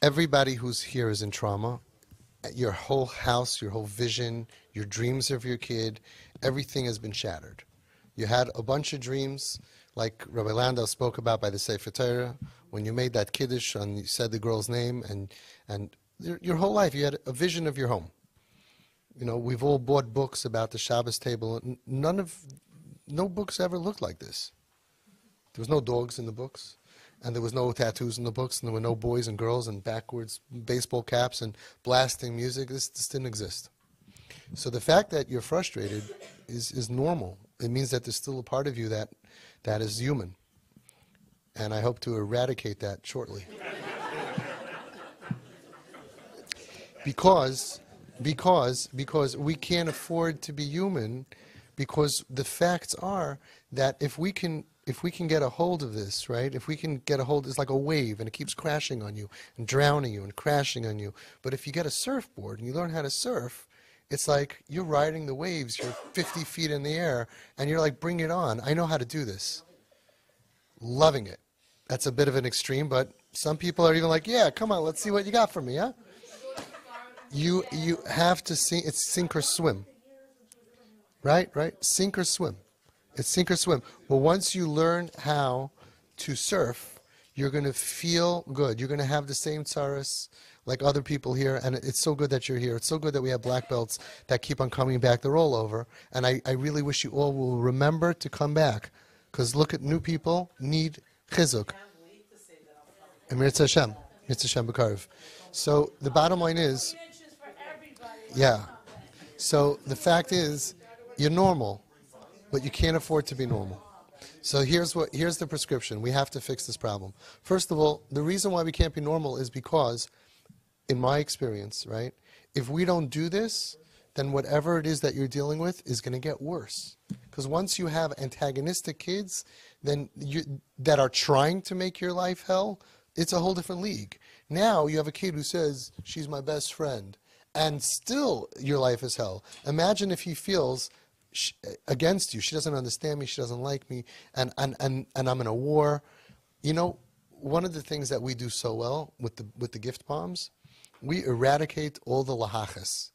Everybody who's here is in trauma. Your whole house, your whole vision, your dreams of your kid, everything has been shattered. You had a bunch of dreams, like Rabbi Landau spoke about by the Sefer Torah, when you made that kiddush and you said the girl's name, and your whole life you had a vision of your home. You know, we've all bought books about the Shabbos table, and no books ever looked like this. There was no dogs in the books, and there was no tattoos in the books, and there were no boys and girls and backwards baseball caps and blasting music. This didn't exist. So the fact that you're frustrated is normal. It means that there's still a part of you that is human. And I hope to eradicate that shortly. Because we can't afford to be human, because the facts are that if we can get a hold of this, right? If we can get a hold, it's like a wave and it keeps crashing on you and drowning you and crashing on you. But if you get a surfboard and you learn how to surf, it's like you're riding the waves, you're 50 feet in the air, and you're like, bring it on. I know how to do this. Loving it. That's a bit of an extreme, but some people are even like, yeah, come on, let's see what you got for me, huh? You have to see, it's sink or swim. Right? Sink or swim. It's sink or swim. Well, once you learn how to surf, you're going to feel good. You're going to have the same tsaras like other people here, and it's so good that you're here. It's so good that we have black belts that keep on coming back the rollover, and I really wish you all will remember to come back, because look at new people need chizuk. Emir Hashem. Mirza Hashem B'Karv. So the bottom line is, yeah. So the fact is, you're normal, but you can't afford to be normal. So here's the prescription. We have to fix this problem. First of all, the reason why we can't be normal is because, in my experience, right, if we don't do this, then whatever it is that you're dealing with is going to get worse. Because once you have antagonistic kids that are trying to make your life hell, it's a whole different league. Now you have a kid who says, she's my best friend, and still your life is hell. Imagine if he feels against you. She doesn't understand me, she doesn't like me, and I'm in a war. You know, one of the things that we do so well with the gift bombs, we eradicate all the lahachas.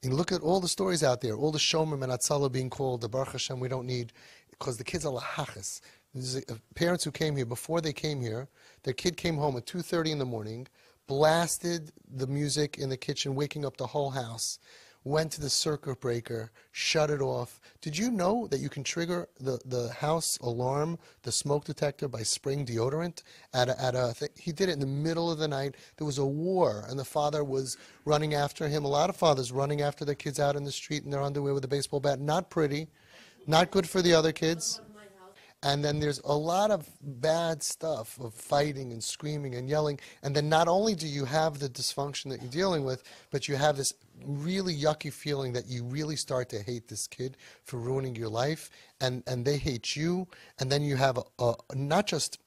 And look at all the stories out there, all the shomrim and atzala being called, the Baruch Hashem we don't need, because the kids are lahachas. There's parents who came here, before they came here, their kid came home at 2:30 in the morning, blasted the music in the kitchen, waking up the whole house, went to the circuit breaker, shut it off. Did you know that you can trigger the house alarm, the smoke detector, by spraying deodorant at a thing? He did it in the middle of the night. There was a war, and the father was running after him. A lot of fathers running after their kids out in the street in their underwear with a baseball bat. Not pretty, not good for the other kids. And then there's a lot of bad stuff of fighting and screaming and yelling. And then not only do you have the dysfunction that you're dealing with, but you have this really yucky feeling that you really start to hate this kid for ruining your life. And they hate you. And then you have not just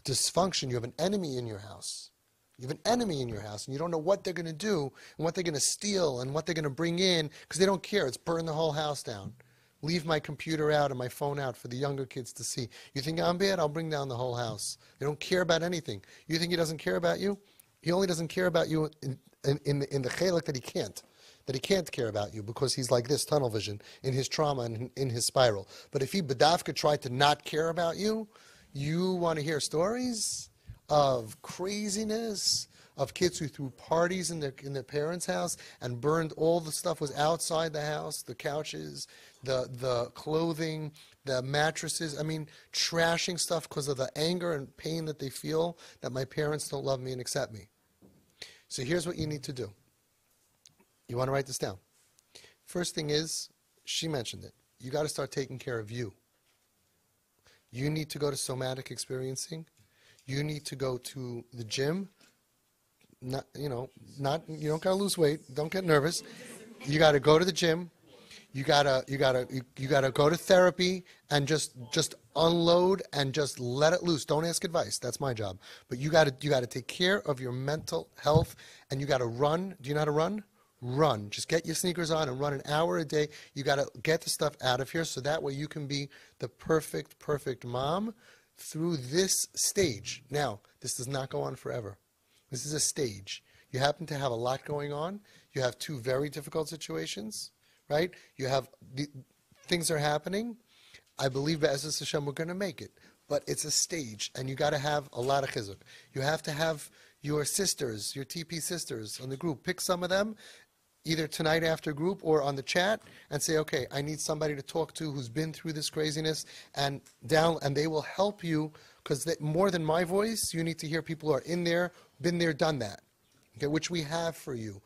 dysfunction, you have an enemy in your house. You have an enemy in your house, and you don't know what they're going to do and what they're going to steal and what they're going to bring in, because they don't care. It's burn the whole house down. Leave my computer out and my phone out for the younger kids to see. You think I'm bad? I'll bring down the whole house. They don't care about anything. You think he doesn't care about you? He only doesn't care about you in the chelik that he can't care about you, because he's like this, tunnel vision, in his trauma and in his spiral. But if he, Badavka, tried to not care about you, you want to hear stories of craziness, of kids who threw parties in their parents' house and burned all the stuff was outside the house, the couches, the clothing, the mattresses. I mean, trashing stuff because of the anger and pain that they feel that my parents don't love me and accept me. So here's what you need to do. You want to write this down. First thing is, she mentioned it, you got to start taking care of you. You need to go to somatic experiencing. You need to go to the gym. You don't gotta lose weight. Don't get nervous. You gotta go to the gym. You gotta go to therapy and just unload and just let it loose. Don't ask advice. That's my job. But you gotta take care of your mental health, and you gotta run. Do you know how to run? Run. Just get your sneakers on and run an hour a day. You gotta get the stuff out of here, so that way you can be the perfect mom through this stage. Now, this does not go on forever. This is a stage. You happen to have a lot going on. You have two very difficult situations, right? You have things are happening. I believe Be'ezus Hashem we're going to make it. But it's a stage, and you got to have a lot of chizuk. You have to have your sisters, your TP sisters on the group. Pick some of them, either tonight after group or on the chat, and say, okay, I need somebody to talk to who's been through this craziness, and they will help you, because more than my voice, you need to hear people who are in there, been there, done that, okay, which we have for you.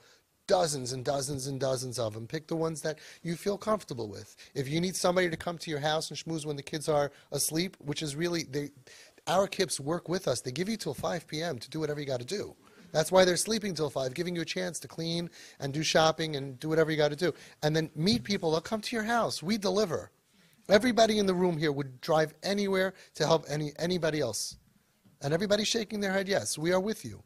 Dozens and dozens and dozens of them. Pick the ones that you feel comfortable with. If you need somebody to come to your house and schmooze when the kids are asleep, which is really, our kids work with us. They give you till 5 p.m. to do whatever you got to do. That's why they're sleeping till 5, giving you a chance to clean and do shopping and do whatever you got to do. And then meet people. They'll come to your house. We deliver. Everybody in the room here would drive anywhere to help anybody else. And everybody's shaking their head, yes, we are with you.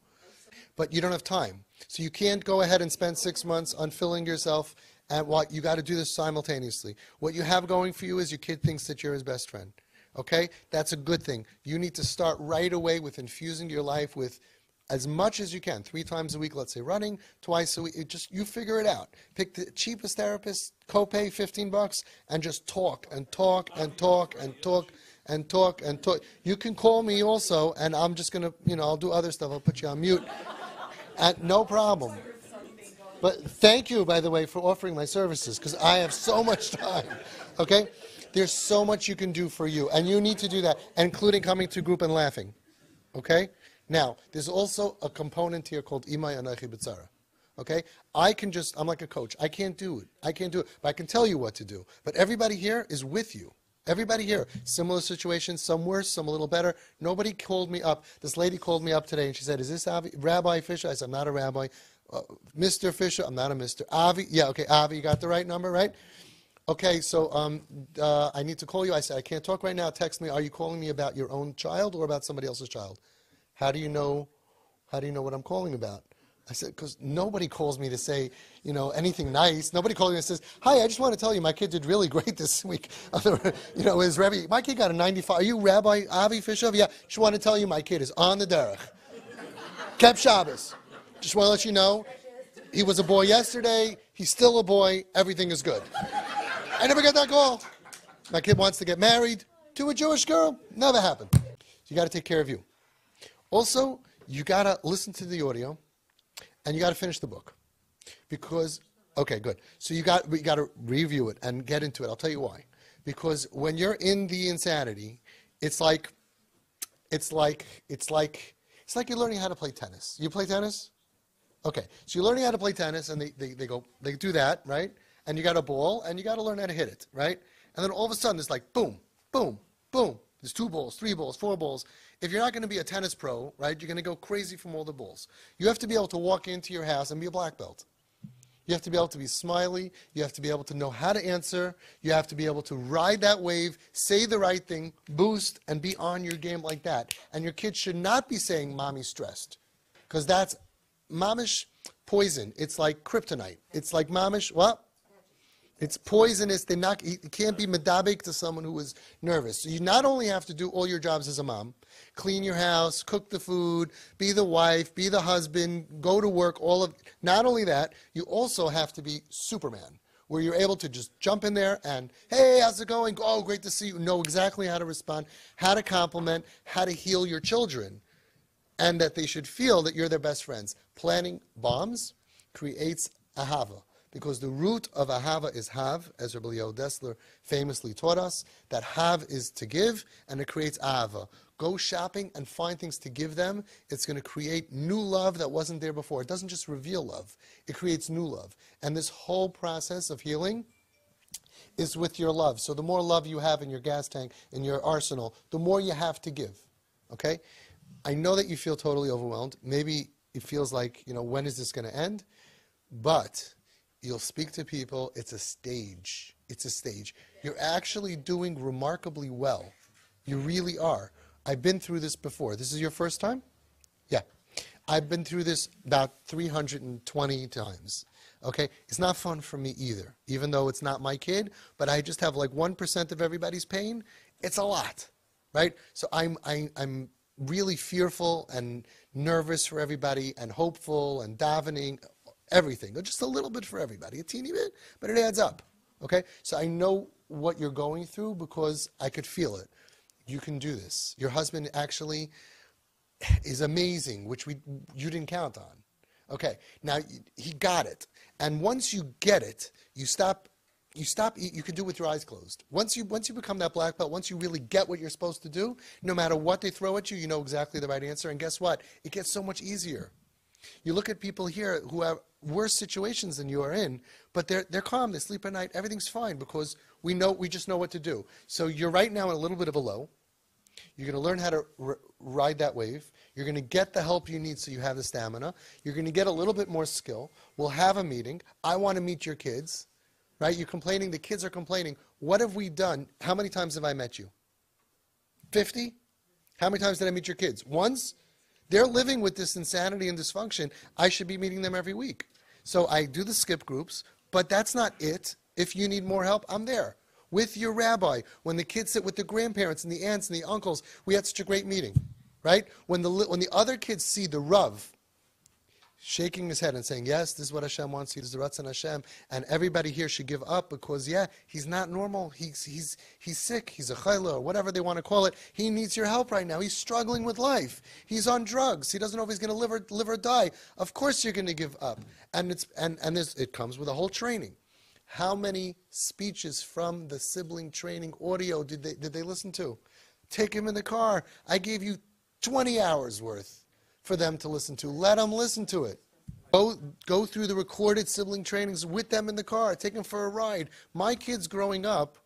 But you don't have time. So you can't go ahead and spend 6 months on filling yourself, and what you got to do this simultaneously. What you have going for you is your kid thinks that you're his best friend. Okay? That's a good thing. You need to start right away with infusing your life with as much as you can. 3 times a week, let's say running, twice a week. You figure it out. Pick the cheapest therapist, copay $15, and just talk and talk and talk and talk and talk and talk. You can call me also, and I'm just going to, I'll do other stuff. I'll put you on mute. No problem. But thank you, by the way, for offering my services, because I have so much time. Okay? There's so much you can do for you, and you need to do that, including coming to group and laughing. Okay? Now, there's also a component here called Imay Anachi B'tzara. Okay? I'm like a coach. I can't do it. But I can tell you what to do. But everybody here is with you. Everybody here, similar situation, some worse, some a little better. Nobody called me up. This lady called me up today, and she said, is this Rabbi Fisher? I said, I'm not a rabbi. Mr. Fisher? I'm not a Mr. Avi? Yeah, okay, Avi, you got the right number, right? Okay, so I need to call you. I said, I can't talk right now. Text me. Are you calling me about your own child or about somebody else's child? How do you know what I'm calling about? I said, because nobody calls me to say, anything nice. Nobody calls me and says, hi, I just want to tell you my kid did really great this week. His Rebbe, my kid got a 95. Are you Rabbi Avi Fisher? Yeah, just want to tell you my kid is on the derech. Kept Shabbos. Just want to let you know, he was a boy yesterday. He's still a boy. Everything is good. I never get that call. My kid wants to get married to a Jewish girl. Never happened. So you got to take care of you. Also, you got to listen to the audio. And you got to finish the book, because okay, good. So we got to review it and get into it. I'll tell you why. Because when you're in the insanity, it's like you're learning how to play tennis. You play tennis? Okay, so you're learning how to play tennis, and they do that, right? And you got a ball, and you got to learn how to hit it, right? And then all of a sudden, it's like boom, boom, boom. There's 2 balls, 3 balls, 4 balls. If you're not going to be a tennis pro, right, you're going to go crazy from all the balls. You have to be able to walk into your house and be a black belt. You have to be able to be smiley. You have to be able to know how to answer. You have to be able to ride that wave, say the right thing, boost, and be on your game like that. And your kids should not be saying, Mommy's stressed. Because that's mamish poison. It's like kryptonite. It's like mamish, what? It's poisonous. It can't be medabik to someone who is nervous. So you not only have to do all your jobs as a mom, clean your house, cook the food, be the wife, be the husband, go to work, not only that, you also have to be Superman, where you're able to just jump in there and, hey, how's it going? Oh, great to see you. Know exactly how to respond, how to compliment, how to heal your children, and that they should feel that you're their best friends. Planning bombs creates ahava. Because the root of ahava is hav, as Rabbi Eliezer Dessler famously taught us, that hav is to give, and it creates ahava. Go shopping and find things to give them. It's going to create new love that wasn't there before. It doesn't just reveal love. It creates new love. And this whole process of healing is with your love. So the more love you have in your gas tank, in your arsenal, the more you have to give. Okay? I know that you feel totally overwhelmed. Maybe it feels like, when is this going to end? But you'll speak to people. It's a stage. It's a stage. You're actually doing remarkably well. You really are. I've been through this before. This is your first time? Yeah. I've been through this about 320 times. Okay? It's not fun for me either, even though it's not my kid, but I just have like 1% of everybody's pain. It's a lot, right? So I'm really fearful and nervous for everybody and hopeful and davening, everything. Just a little bit for everybody, a teeny bit, but it adds up. Okay? So I know what you're going through because I could feel it. You can do this. Your husband actually is amazing, which you didn't count on. Okay, now he got it. And once you get it, you can do it with your eyes closed. Once you become that black belt, once you really get what you're supposed to do, no matter what they throw at you, you know exactly the right answer. And guess what? It gets so much easier. You look at people here who have worse situations than you are in, but they're calm, they sleep at night, everything's fine because we just know what to do. So you're right now in a little bit of a low. You're going to learn how to ride that wave. You're going to get the help you need so you have the stamina. You're going to get a little bit more skill. We'll have a meeting. I want to meet your kids. Right? You're complaining. The kids are complaining. What have we done? How many times have I met you? 50? How many times did I meet your kids? Once? They're living with this insanity and dysfunction. I should be meeting them every week. So I do the skip groups, but that's not it. If you need more help, I'm there. With your rabbi, when the kids sit with the grandparents and the aunts and the uncles, we had such a great meeting, right? When the other kids see the Rav shaking his head and saying, yes, this is what Hashem wants, he is the Ratzon Hashem, and everybody here should give up because, yeah, he's not normal, he's sick, he's a chayla, or whatever they want to call it, he needs your help right now, he's struggling with life, he's on drugs, he doesn't know if he's going to live or die, of course you're going to give up, and it comes with a whole training. How many speeches from the sibling training audio did they listen to? Take him in the car. I gave you 20 hours worth for them to listen to. Let them listen to it. Go through the recorded sibling trainings with them in the car. Take them for a ride. My kids growing up,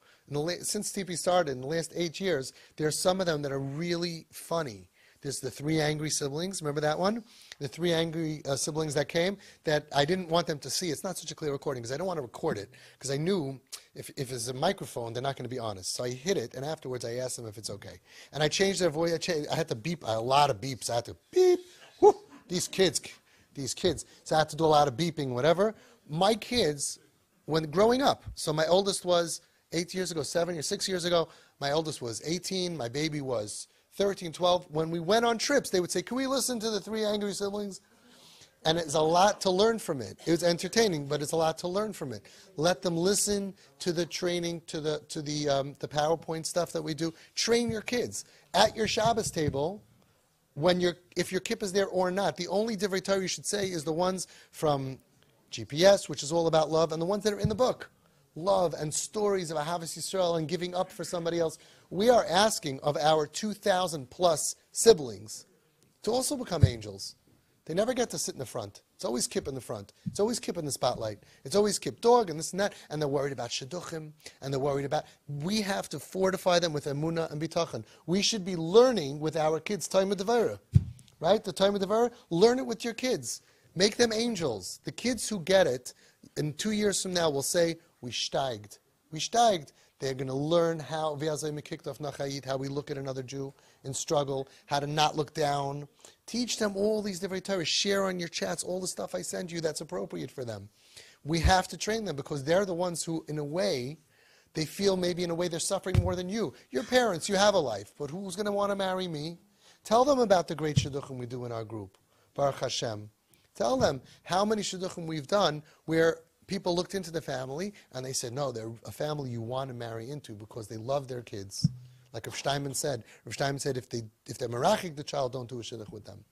since TP started in the last 8 years, there's some of them that are really funny. There's the 3 angry siblings. Remember that one? The 3 angry siblings that came that I didn't want them to see. It's not such a clear recording because I don't want to record it because I knew if it's a microphone, they're not going to be honest. So I hid it, and afterwards I asked them if it's okay. And I changed their voice. I had to beep a lot of beeps. I had to beep. Whoo, these kids. So I had to do a lot of beeping, whatever. My kids, when growing up, so my oldest was 8 years ago, 6 years ago. My oldest was 18. My baby was 13, 12, when we went on trips, they would say, can we listen to the 3 angry siblings? And it's a lot to learn from it. It was entertaining, but it's a lot to learn from it. Let them listen to the training, to the PowerPoint stuff that we do. Train your kids. At your Shabbos table, if your kippah is there or not, the only divrei Torah you should say is the ones from GPS, which is all about love, and the ones that are in the book. Love and stories of Ahavas Yisrael and giving up for somebody else. We are asking of our 2,000 plus siblings to also become angels. They never get to sit in the front. It's always Kip in the front. It's always Kip in the spotlight. It's always Kip dog and this and that. And they're worried about shidduchim. And they're worried about... We have to fortify them with emunah and bitachon. We should be learning with our kids Talmud Devara. Right? The Talmud Devara. Learn it with your kids. Make them angels. The kids who get it, in 2 years from now, will say, we steiged. We steiged. They're going to learn how we look at another Jew in struggle, how to not look down. Teach them all these different Torahs. Share on your chats all the stuff I send you that's appropriate for them. We have to train them because they're the ones who, in a way, they feel maybe in a way they're suffering more than you. Your parents, you have a life, but who's going to want to marry me? Tell them about the great shidduchim we do in our group. Baruch Hashem. Tell them how many shidduchim we've done where people looked into the family and they said, no, they're a family you want to marry into because they love their kids. Like Rav Steinman said. Rav Steinman said, if they're merachik the child, don't do a shidduch with them.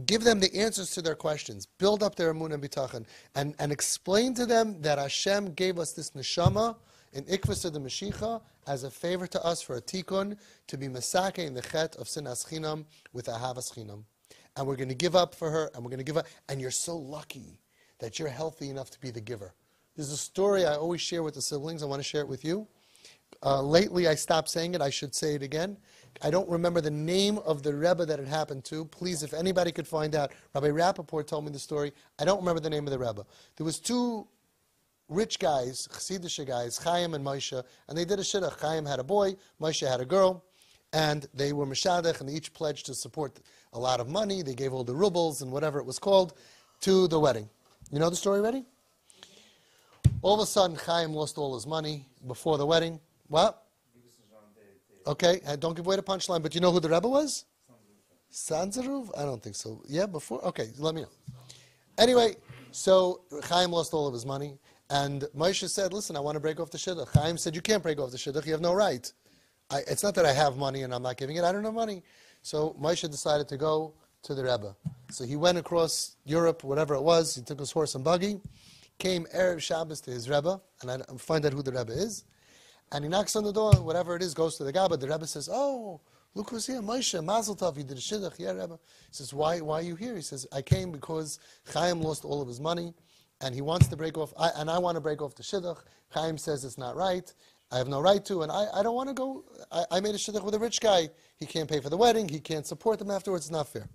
Give them the answers to their questions. Build up their emunah and bitachon. And explain to them that Hashem gave us this neshama in ikvus of the Mashiach as a favor to us for a tikkun to be masake in the chet of sinas chinam with ahavas chinam. And we're going to give up for her, and we're going to give up. And you're so lucky that you're healthy enough to be the giver. There's a story I always share with the siblings. I want to share it with you. Lately, I stopped saying it. I should say it again. I don't remember the name of the Rebbe that it happened to. Please, if anybody could find out. Rabbi Rappaport told me the story. I don't remember the name of the Rebbe. There was 2 rich guys, Chassidish guys, Chaim and Moshe, and they did a shidduch. Chaim had a boy, Moshe had a girl, and they were meshadech, and they each pledged to support a lot of money. They gave all the rubles and whatever it was called to the wedding. You know the story already? All of a sudden, Chaim lost all his money before the wedding. What? Okay, don't give away the punchline, but you know who the Rebbe was? Sanzerov? I don't think so. Yeah, before? Okay, let me know. Anyway, so Chaim lost all of his money, and Moshe said, listen, I want to break off the shidduch. Chaim said, you can't break off the shidduch, you have no right. It's not that I have money and I'm not giving it, I don't have money. So Moshe decided to go to the Rebbe. So he went across Europe, whatever it was, he took his horse and buggy, came Erev Shabbos to his Rebbe, and I find out who the Rebbe is, and he knocks on the door, whatever it is, goes to the Gabba. The Rebbe says, oh, look who's here, Moshe, Mazel Tov, you did a shidduch. Yeah, Rebbe. He says, why are you here? He says, I came because Chaim lost all of his money, and he wants to break off, and I want to break off the shidduch. Chaim says it's not right. I have no right to, and I don't want to go. I made a shidduch with a rich guy. He can't pay for the wedding. He can't support them afterwards. It's not fair.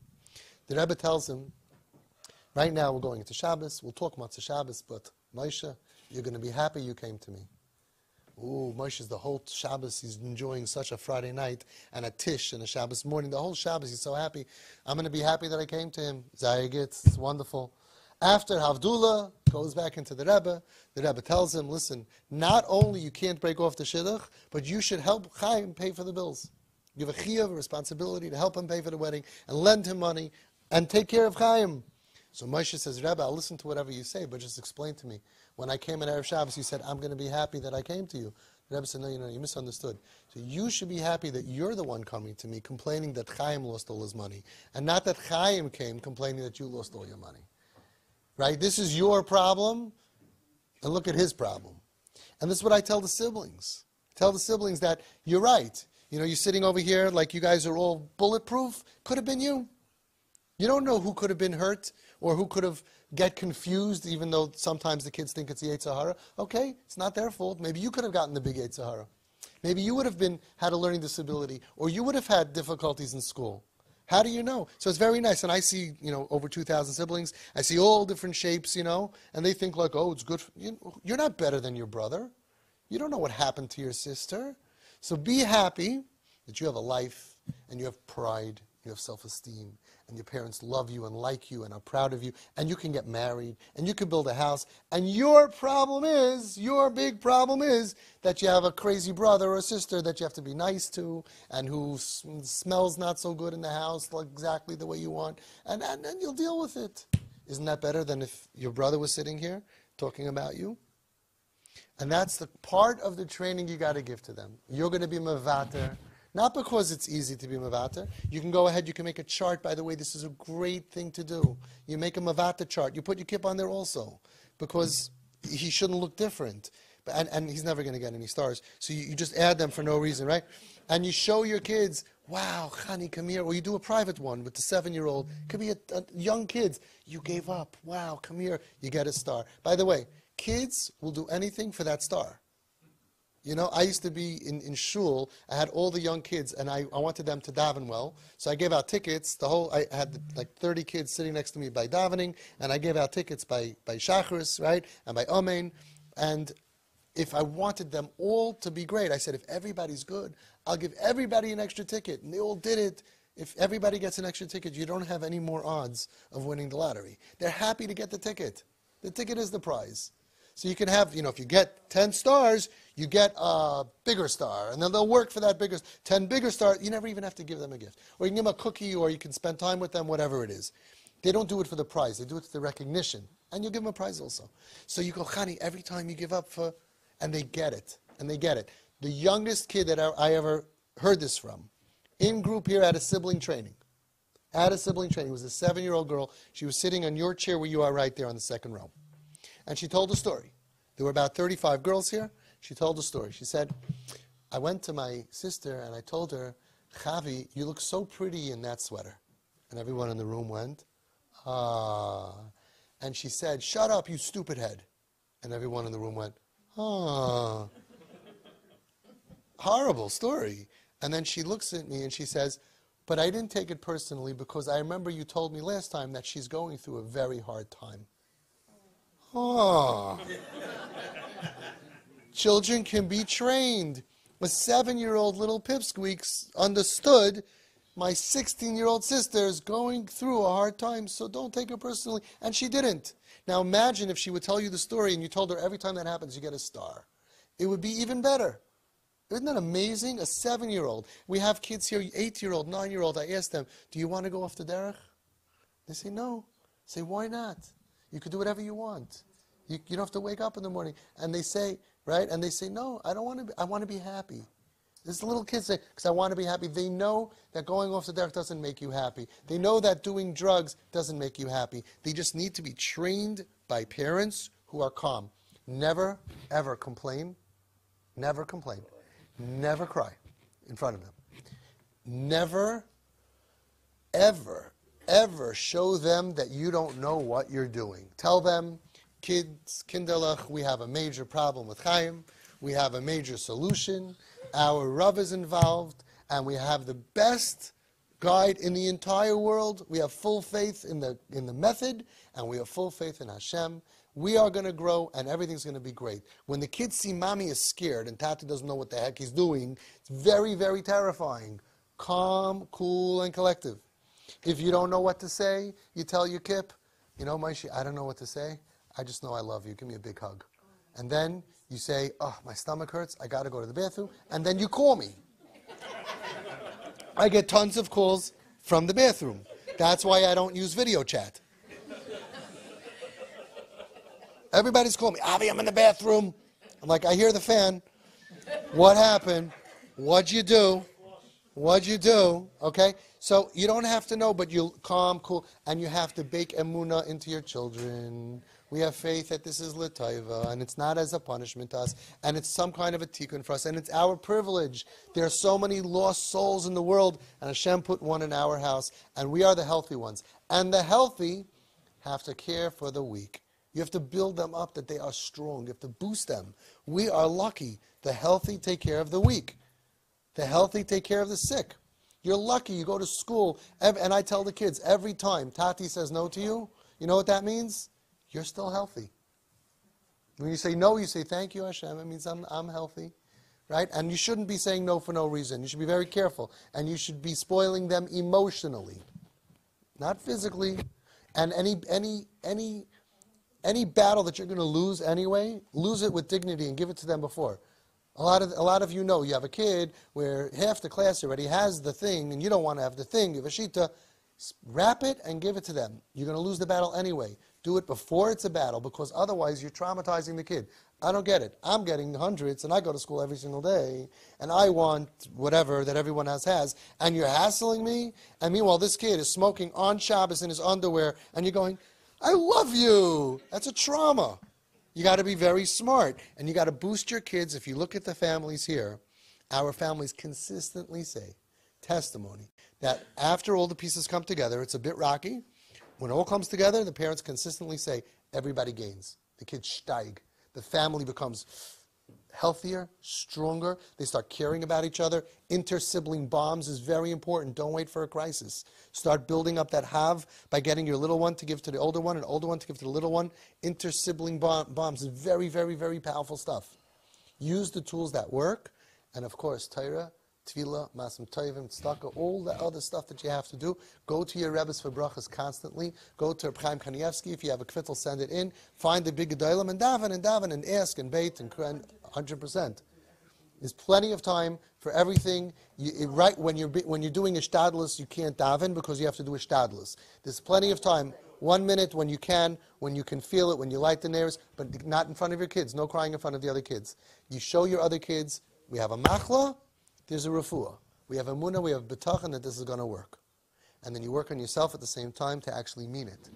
The Rebbe tells him, right now we're going into Shabbos. We'll talk Matzah Shabbos, but Moshe, you're going to be happy you came to me. Ooh, Moshe's the whole Shabbos, he's enjoying such a Friday night and a Tish and a Shabbos morning. The whole Shabbos, he's so happy. I'm going to be happy that I came to him. Zayagit, it's wonderful. After Havdullah goes back into the Rebbe tells him, listen, not only you can't break off the shidduch, but you should help Chaim pay for the bills. You have a chiyuv, a responsibility to help him pay for the wedding and lend him money and take care of Chaim. So Moshe says, Rebbe, I'll listen to whatever you say, but just explain to me. When I came in Erev Shabbos, you said, I'm going to be happy that I came to you. The Rebbe said, no, you misunderstood. So you should be happy that you're the one coming to me, complaining that Chaim lost all his money, and not that Chaim came complaining that you lost all your money. Right? This is your problem, and look at his problem. And this is what I tell the siblings. Tell the siblings that you're right. You're sitting over here like you guys are all bulletproof. Could have been you. You don't know who could have been hurt or who could have get confused, even though sometimes the kids think it's the Yetzer Hara. Okay, it's not their fault. Maybe you could have gotten the big Yetzer Hara. Maybe you would have had a learning disability, or you would have had difficulties in school. How do you know? So it's very nice. And I see, over 2,000 siblings. I see all different shapes, and they think like, oh, it's good. You're not better than your brother. You don't know what happened to your sister. So be happy that you have a life and you have pride, you have self-esteem, and your parents love you and like you and are proud of you, and you can get married, and you can build a house, and your big problem is that you have a crazy brother or sister that you have to be nice to, and who smells not so good in the house like exactly the way you want, and you'll deal with it. Isn't that better than if your brother was sitting here talking about you? And that's the part of the training you got to give to them. You're going to be mevater. Not because it's easy to be mevater. You can go ahead, you can make a chart. By the way, this is a great thing to do. You make a mevater chart. You put your kip on there also, because he shouldn't look different. And he's never going to get any stars. So you just add them for no reason, right? And you show your kids, wow, Chani, come here. Or you do a private one with the 7-year-old. Could be a young kids. You gave up. Wow, come here. You get a star. By the way, kids will do anything for that star. I used to be in shul. I had all the young kids, and I wanted them to daven well. So I gave out tickets. I had like 30 kids sitting next to me by davening, and I gave out tickets by Shacharis, right, and by Amen. And if I wanted them all to be great, I said, if everybody's good, I'll give everybody an extra ticket. And they all did it. If everybody gets an extra ticket, you don't have any more odds of winning the lottery. They're happy to get the ticket. The ticket is the prize. So you can have, if you get 10 stars, you get a bigger star. And then they'll work for that 10 bigger stars. You never even have to give them a gift. Or you can give them a cookie, or you can spend time with them, whatever it is. They don't do it for the prize. They do it for the recognition. And you'll give them a prize also. So you go, Chani, every time you give up and they get it. And they get it. The youngest kid that I ever heard this from, in group here at a sibling training. At a sibling training. It was a 7-year-old girl. She was sitting on your chair where you are right there on the second row. And she told a story. There were about 35 girls here. She told a story. She said, I went to my sister and I told her, Chavi, you look so pretty in that sweater. And everyone in the room went, ah. And she said, shut up, you stupid head. And everyone in the room went, ah. Horrible story. And then she looks at me and she says, but I didn't take it personally because I remember you told me last time that she's going through a very hard time. Oh. Children can be trained. A 7-year-old little pipsqueaks understood my 16-year-old sister is going through a hard time, so don't take it personally. And she didn't. Now imagine if she would tell you the story and you told her every time that happens you get a star. It would be even better. Isn't that amazing? A 7-year-old. We have kids here, 8-year-old, 9-year-old. I ask them, do you want to go off the derech? They say no. I say, why not? You could do whatever you want. You don't have to wake up in the morning. And they say, right? And they say, no, I don't want to. I want to be happy. This little kids say, because I want to be happy. They know that going off the derech doesn't make you happy. They know that doing drugs doesn't make you happy. They just need to be trained by parents who are calm. Never, ever complain. Never complain. Never cry in front of them. Never, ever, ever show them that you don't know what you're doing. Tell them, kids, kinderlach, we have a major problem with Chaim. We have a major solution. Our Rav is involved, and we have the best guide in the entire world. We have full faith in the method, and we have full faith in Hashem. We are going to grow, and everything's going to be great. When the kids see mommy is scared and Tati doesn't know what the heck he's doing, it's very, very terrifying. Calm, cool, and collective. If you don't know what to say, you tell your kip, you know, Maishi, I don't know what to say. I just know I love you. Give me a big hug. And then you say, oh, my stomach hurts. I got to go to the bathroom. And then you call me. I get tons of calls from the bathroom. That's why I don't use video chat. Everybody's calling me, Avi, I'm in the bathroom. I'm like, I hear the fan. What happened? What'd you do? What'd you do? Okay? So you don't have to know, but you're calm, cool, and you have to bake emunah into your children. We have faith that this is l'taiva, and it's not as a punishment to us, and it's some kind of a tikkun for us, and it's our privilege. There are so many lost souls in the world, and Hashem put one in our house, and we are the healthy ones. And the healthy have to care for the weak. You have to build them up that they are strong. You have to boost them. We are lucky. The healthy take care of the weak. The healthy take care of the sick. You're lucky. You go to school, and I tell the kids, every time Tati says no to you, you know what that means? You're still healthy. When you say no, you say, thank you, Hashem. It means I'm healthy. Right? And you shouldn't be saying no for no reason. You should be very careful. And you should be spoiling them emotionally. Not physically. And any battle that you're going to lose anyway, lose it with dignity and give it to them before. A lot of you know you have a kid where half the class already has the thing and you don't want to have the thing. You have a shita. Wrap it and give it to them. You're going to lose the battle anyway. Do it before it's a battle because otherwise you're traumatizing the kid. I don't get it. I'm getting hundreds and I go to school every single day and I want whatever that everyone else has and you're hassling me and meanwhile this kid is smoking on Shabbos in his underwear and you're going, I love you. That's a trauma. You got to be very smart and you got to boost your kids. If you look at the families here, our families consistently say, testimony, that after all the pieces come together, it's a bit rocky. When it all comes together, the parents consistently say, everybody gains. The kids steig. The family becomes healthier, stronger. They start caring about each other. Inter-sibling bonds is very important. Don't wait for a crisis. Start building up that have by getting your little one to give to the older one and older one to give to the little one. Inter-sibling bonds is very, very, very powerful stuff. Use the tools that work. And of course, Torah, Tefillah, Masim Tovim, Tzedakah, all the other stuff that you have to do. Go to your Rebbe's for brachas constantly. Go to Reb Chaim Kanievsky. If you have a kvittel, send it in. Find the big gedolim and daven and ask and bait and 100%. There's plenty of time for everything. Right when you're doing ishtadlus, you can't daven because you have to do ishtadlus. There's plenty of time. 1 minute when you can feel it, when you light the nares, but not in front of your kids. No crying in front of the other kids. You show your other kids, we have a machla, there's a refuah. We have emunah, we have betachon that this is going to work. And then you work on yourself at the same time to actually mean it.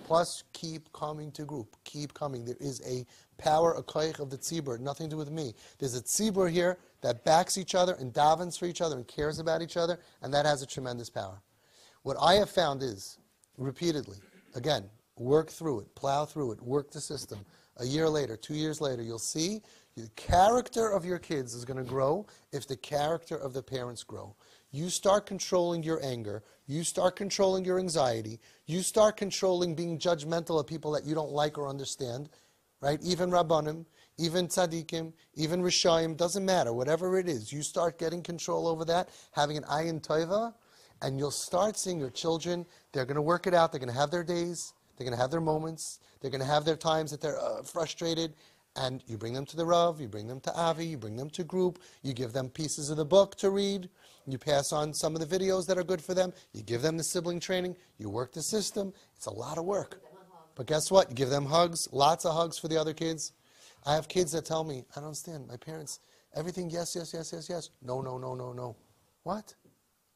Plus, keep coming to group. Keep coming. There is a power, a koich of the tzibur, nothing to do with me. There's a tzibur here that backs each other and davens for each other and cares about each other, and that has a tremendous power. What I have found is, repeatedly, again, work through it, plow through it, work the system. A year later, 2 years later, you'll see the character of your kids is going to grow if the character of the parents grow. You start controlling your anger. You start controlling your anxiety. You start controlling being judgmental of people that you don't like or understand, right? Even Rabbanim, even Tzaddikim, even Rishayim, doesn't matter. Whatever it is, you start getting control over that, having an ayin tova, and you'll start seeing your children, they're going to work it out. They're going to have their days. They're going to have their moments. They're going to have their times that they're frustrated. And you bring them to the Rav, you bring them to Avi, you bring them to group, you give them pieces of the book to read, you pass on some of the videos that are good for them, you give them the sibling training, you work the system. It's a lot of work. But guess what? You give them hugs, lots of hugs for the other kids. I have kids that tell me, I don't understand, my parents, everything yes, yes, yes, yes, yes. No, no, no, no, no. What?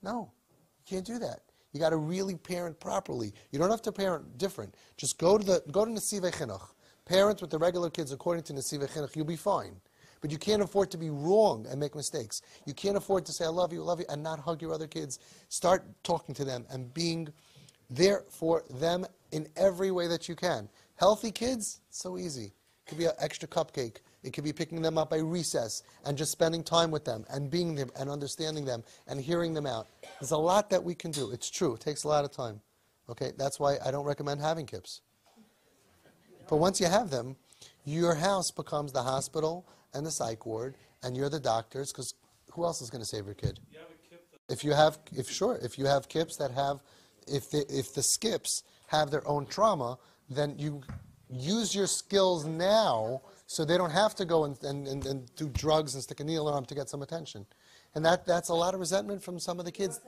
No, you can't do that. You got to really parent properly. You don't have to parent different. Just go to Nesivei Chinuch. Parent with the regular kids according to Nesivei Chinuch. You'll be fine. But you can't afford to be wrong and make mistakes. You can't afford to say, I love you, and not hug your other kids. Start talking to them and being there for them in every way that you can. Healthy kids, so easy. It could be an extra cupcake. It could be picking them up by recess and just spending time with them and being there and understanding them and hearing them out. There's a lot that we can do. It's true. It takes a lot of time. Okay, that's why I don't recommend having kids. But once you have them, your house becomes the hospital and the psych ward, and you're the doctors, because who else is going to save your kid? If you have kids that have, if the skips have their own trauma, then you use your skills now so they don't have to go and do drugs and stick a needle arm to get some attention. And that's a lot of resentment from some of the kids.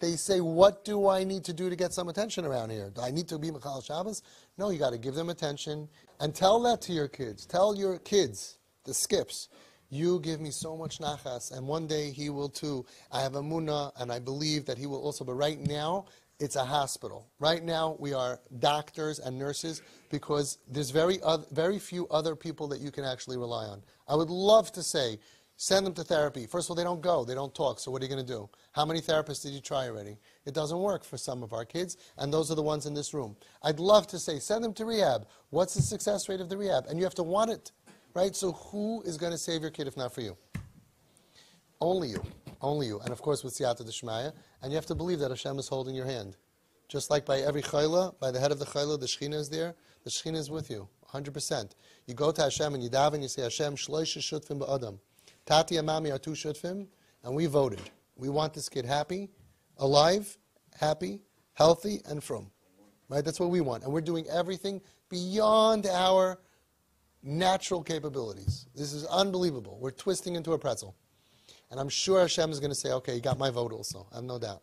They say, what do I need to do to get some attention around here? Do I need to be Michal Shabbos? No, you got to give them attention. And tell that to your kids. Tell your kids, the skips, you give me so much nachas, and one day he will too. I have emunah, and I believe that he will also. But right now, it's a hospital. Right now, we are doctors and nurses because there's very few other people that you can actually rely on. I would love to say, send them to therapy. First of all, they don't go. They don't talk. So what are you going to do? How many therapists did you try already? It doesn't work for some of our kids, and those are the ones in this room. I'd love to say, send them to rehab. What's the success rate of the rehab? And you have to want it, right? So who is going to save your kid if not for you? Only you. Only you. And of course with Siyata D'Shmaya. And you have to believe that Hashem is holding your hand. Just like by every chayla, by the head of the chayla, the Shechina is there. The Shechina is with you, 100%. You go to Hashem and you daven and you say, Hashem, shloisha shutfim ba'adam. Tati and Mami are two shutfim, and we voted. We want this kid happy, alive, happy, healthy, and from. Right? That's what we want. And we're doing everything beyond our natural capabilities. This is unbelievable. We're twisting into a pretzel. And I'm sure Hashem is going to say, okay, you got my vote also. I have no doubt.